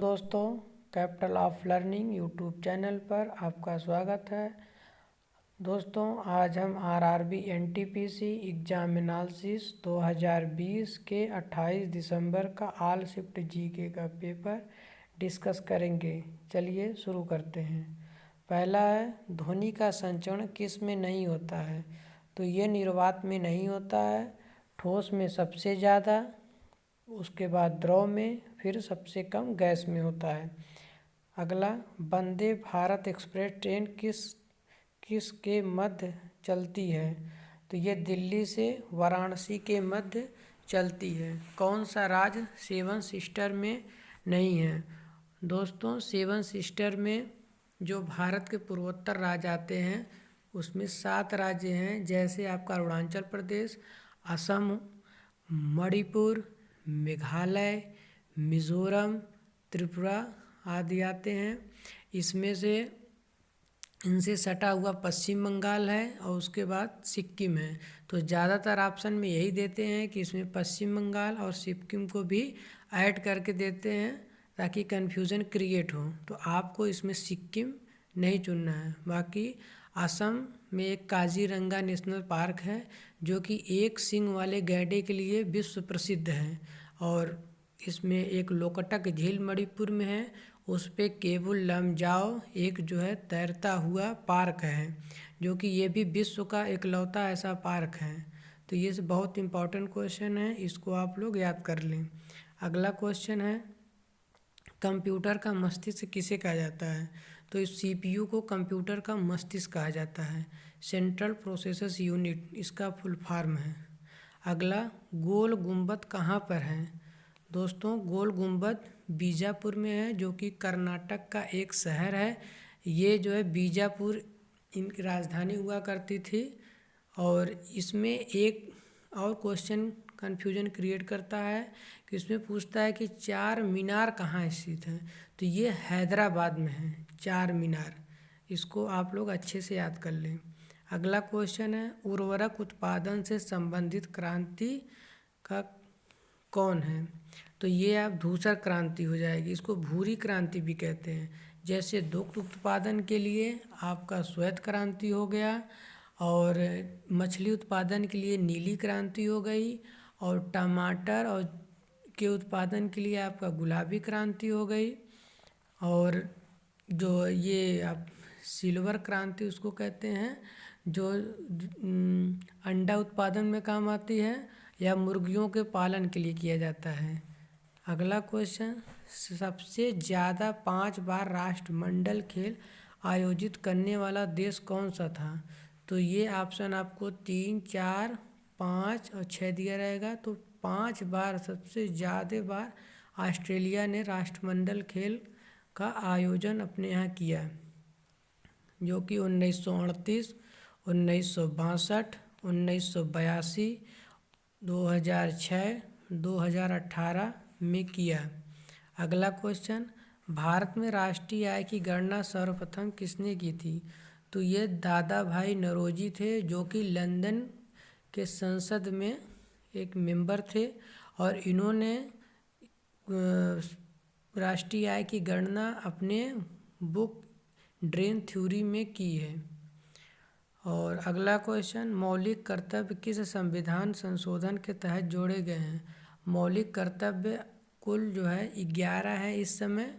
दोस्तों, capital of learning YouTube channel पर आपका स्वागत है। दोस्तों, आज हम आरआरबी एनटीपीसी एग्जाम एनालिसिस 2020 के 28 दिसंबर का ऑल शिफ्ट जीके का पेपर डिस्कस करेंगे। चलिए शुरू करते हैं। पहला है, ध्वनि का संचरण किस में नहीं होता है? तो ये निर्वात में नहीं होता है, ठोस में सबसे ज़्यादा, उसके बाद द्रव में, फिर सबसे कम गैस में होता है। अगला, वंदे भारत एक्सप्रेस ट्रेन किस के मध्य चलती है? तो ये दिल्ली से वाराणसी के मध्य चलती है। कौन सा राज्य सेवन सिस्टर में नहीं है? दोस्तों, सेवन सिस्टर में जो भारत के पूर्वोत्तर राज्य आते हैं उसमें 7 राज्य हैं, जैसे आपका अरुणाचल प्रदेश, असम, मणिपुर, मेघालय, मिज़ोरम, त्रिपुरा आदि आते हैं। इसमें से इनसे सटा हुआ पश्चिम बंगाल है और उसके बाद सिक्किम है। तो ज़्यादातर ऑप्शन में यही देते हैं कि इसमें पश्चिम बंगाल और सिक्किम को भी ऐड करके देते हैं ताकि कन्फ्यूज़न क्रिएट हो। तो आपको इसमें सिक्किम नहीं चुनना है। बाकी असम में एक काजीरंगा नेशनल पार्क है जो कि एक सींग वाले गैंडे के लिए विश्व प्रसिद्ध है। और इसमें एक लोकटक झील मणिपुर में है, उस पे केबुल लमजाओ एक जो है तैरता हुआ पार्क है, जो कि ये भी विश्व का इकलौता ऐसा पार्क है। तो ये बहुत इम्पोर्टेंट क्वेश्चन है, इसको आप लोग याद कर लें। अगला क्वेश्चन है, कंप्यूटर का मस्तिष्क किसे कहा जाता है? तो इस सीपीयू को कंप्यूटर का मस्तिष्क कहा जाता है। सेंट्रल प्रोसेसर यूनिट इसका फुल फॉर्म है। अगला, गोल गुंबद कहाँ पर है? दोस्तों, गोल गुंबद बीजापुर में है, जो कि कर्नाटक का एक शहर है। ये जो है बीजापुर इनकी राजधानी हुआ करती थी। और इसमें एक और क्वेश्चन कन्फ्यूजन क्रिएट करता है कि इसमें पूछता है कि चार मीनार कहाँ स्थित है? तो ये हैदराबाद में है चार मीनार। इसको आप लोग अच्छे से याद कर लें। अगला क्वेश्चन है, उर्वरक उत्पादन से संबंधित क्रांति का कौन है? तो ये आप धूसर क्रांति हो जाएगी, इसको भूरी क्रांति भी कहते हैं। जैसे दुग्ध उत्पादन के लिए आपका श्वेत क्रांति हो गया, और मछली उत्पादन के लिए नीली क्रांति हो गई, और टमाटर और के उत्पादन के लिए आपका गुलाबी क्रांति हो गई, और जो ये आप सिल्वर क्रांति उसको कहते हैं, जो अंडा उत्पादन में काम आती है या मुर्गियों के पालन के लिए किया जाता है। अगला क्वेश्चन, सबसे ज़्यादा 5 बार राष्ट्रमंडल खेल आयोजित करने वाला देश कौन सा था? तो ये ऑप्शन आपको 3, 4, 5 और 6 दिया रहेगा। तो 5 बार सबसे ज़्यादा बार ऑस्ट्रेलिया ने राष्ट्रमंडल खेल का आयोजन अपने यहाँ किया, जो कि 1938, 1962, 1982, 2006, 2018 में किया। अगला क्वेश्चन, भारत में राष्ट्रीय आय की गणना सर्वप्रथम किसने की थी? तो ये दादा भाई नौरोजी थे, जो कि लंदन के संसद में एक मेंबर थे, और इन्होंने राष्ट्रीय आय की गणना अपने बुक ड्रेन थ्योरी में की है। और अगला क्वेश्चन, मौलिक कर्तव्य किस संविधान संशोधन के तहत जोड़े गए हैं? मौलिक कर्तव्य कुल जो है 11 है इस समय,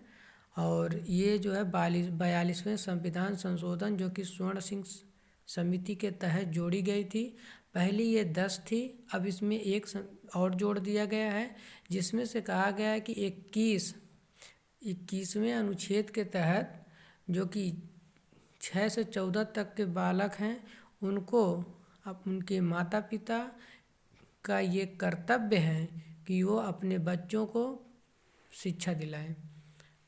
और ये जो है 42वें संविधान संशोधन जो कि स्वर्ण सिंह समिति के तहत जोड़ी गई थी। पहले ये 10 थी, अब इसमें एक और जोड़ दिया गया है, जिसमें से कहा गया है कि 21वें अनुच्छेद के तहत जो कि 6 से 14 तक के बालक हैं उनको अब उनके माता पिता का ये कर्तव्य है कि वो अपने बच्चों को शिक्षा दिलाएं।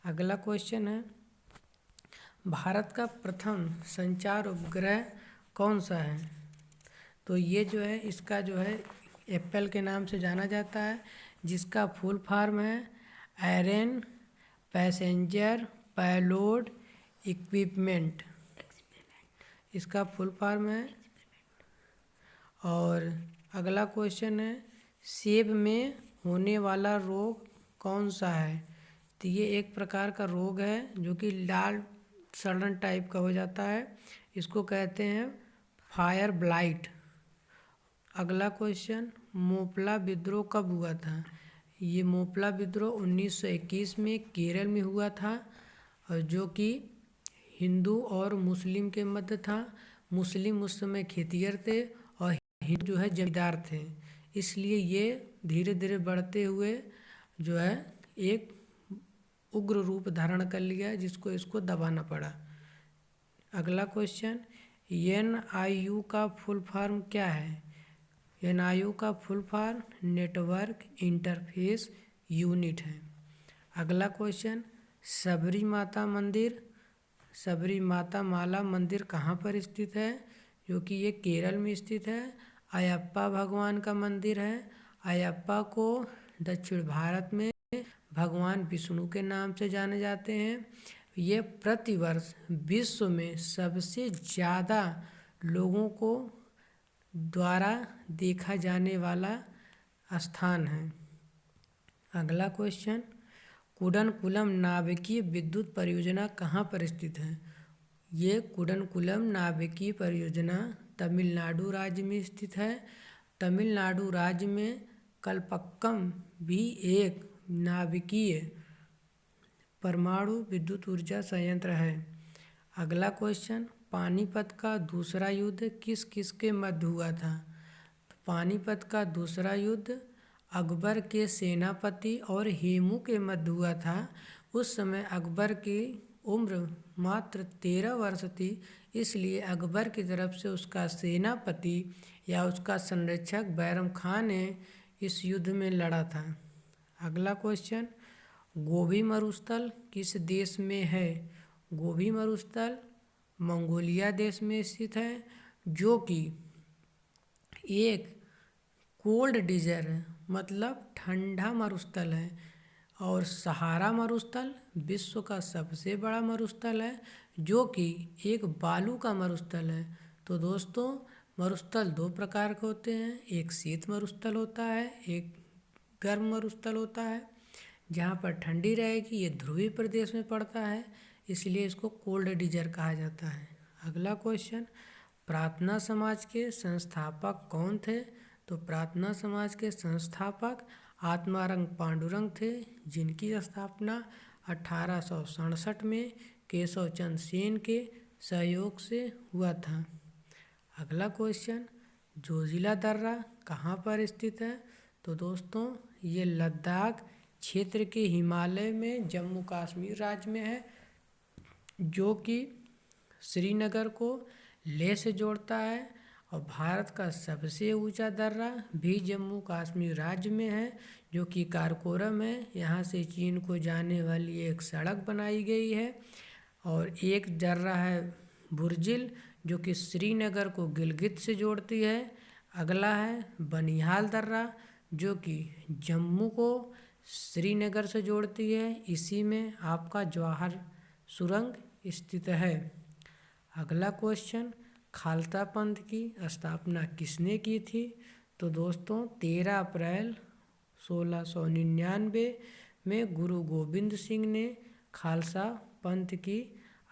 अगला क्वेश्चन है, भारत का प्रथम संचार उपग्रह कौन सा है? तो ये जो है इसका जो है एप्पल के नाम से जाना जाता है, जिसका फुल फॉर्म है एरन पैसेंजर पेलोड इक्विपमेंट, इसका फुल फॉर्म है। और अगला क्वेश्चन है, सेब में होने वाला रोग कौन सा है? तो ये एक प्रकार का रोग है जो कि लाल सड़न टाइप का हो जाता है, इसको कहते हैं फायर ब्लाइट। अगला क्वेश्चन, मोपला विद्रोह कब हुआ था? ये मोपला विद्रोह 1921 में केरल में हुआ था, और जो कि हिंदू और मुस्लिम के मध्य था। मुस्लिम उस समय खेतिहर थे और हिंदू जो है जमींदार थे, इसलिए ये धीरे धीरे बढ़ते हुए जो है एक उग्र रूप धारण कर लिया, जिसको इसको दबाना पड़ा। अगला क्वेश्चन, NIU का फुल फॉर्म क्या है? NIU का full form network interface unit है। अगला क्वेश्चन, सबरी माता मंदिर, सबरी माता माला मंदिर कहाँ पर स्थित है? जो कि ये केरल में स्थित है। अयप्पा भगवान का मंदिर है। अयप्पा को दक्षिण भारत में भगवान विष्णु के नाम से जाने जाते हैं। ये प्रतिवर्ष विश्व में सबसे ज़्यादा लोगों को द्वारा देखा जाने वाला स्थान है। अगला क्वेश्चन, कुडनकुलम नाभिकीय विद्युत परियोजना कहाँ पर स्थित है? ये कुडनकुलम नाभिकीय परियोजना तमिलनाडु राज्य में स्थित है। तमिलनाडु राज्य में कलपक्कम भी एक नाभिकीय परमाणु विद्युत ऊर्जा संयंत्र है। अगला क्वेश्चन, पानीपत का दूसरा युद्ध किस किस के मध्य हुआ था? तो पानीपत का दूसरा युद्ध अकबर के सेनापति और हेमू के मध्य हुआ था। उस समय अकबर की उम्र मात्र 13 वर्ष थी, इसलिए अकबर की तरफ से उसका सेनापति या उसका संरक्षक बैरम खान ने इस युद्ध में लड़ा था। अगला क्वेश्चन, गोबी मरुस्थल किस देश में है? गोबी मरुस्थल मंगोलिया देश में स्थित है, जो कि एक कोल्ड डिजर्ट है, मतलब ठंडा मरुस्थल है। और सहारा मरुस्थल विश्व का सबसे बड़ा मरुस्थल है, जो कि एक बालू का मरुस्थल है। तो दोस्तों, मरुस्थल दो प्रकार के होते हैं, एक शीत मरुस्थल होता है, एक गर्म मरुस्थल होता है। जहाँ पर ठंडी रहेगी, ये ध्रुवीय प्रदेश में पड़ता है, इसलिए इसको कोल्ड डिजर्ट कहा जाता है। अगला क्वेश्चन, प्रार्थना समाज के संस्थापक कौन थे? तो प्रार्थना समाज के संस्थापक आत्माराम पांडुरंग थे, जिनकी स्थापना 1867 में केशव चंद्र सेन के सहयोग से हुआ था। अगला क्वेश्चन, जोजिला दर्रा कहाँ पर स्थित है? तो दोस्तों, ये लद्दाख क्षेत्र के हिमालय में जम्मू कश्मीर राज्य में है, जो कि श्रीनगर को लेह से जोड़ता है। और भारत का सबसे ऊंचा दर्रा भी जम्मू कश्मीर राज्य में है, जो कि काराकोरम है। यहाँ से चीन को जाने वाली एक सड़क बनाई गई है। और एक दर्रा है बुर्जिल, जो कि श्रीनगर को गिलगित से जोड़ती है। अगला है बनिहाल दर्रा, जो कि जम्मू को श्रीनगर से जोड़ती है। इसी में आपका जवाहर सुरंग स्थित है। अगला क्वेश्चन, खालसा पंथ की स्थापना किसने की थी? तो दोस्तों, 13 अप्रैल 1699 में गुरु गोविंद सिंह ने खालसा पंथ की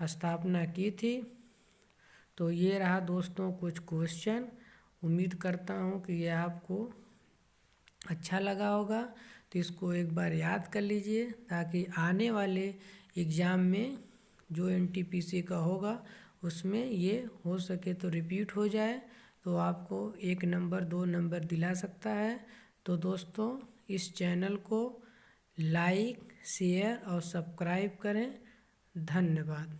स्थापना की थी। तो ये रहा दोस्तों कुछ क्वेश्चन। उम्मीद करता हूँ कि यह आपको अच्छा लगा होगा, तो इसको एक बार याद कर लीजिए, ताकि आने वाले एग्ज़ाम में जो NTPC का होगा उसमें ये हो सके तो रिपीट हो जाए, तो आपको 1 नंबर 2 नंबर दिला सकता है। तो दोस्तों, इस चैनल को लाइक, शेयर और सब्सक्राइब करें। धन्यवाद।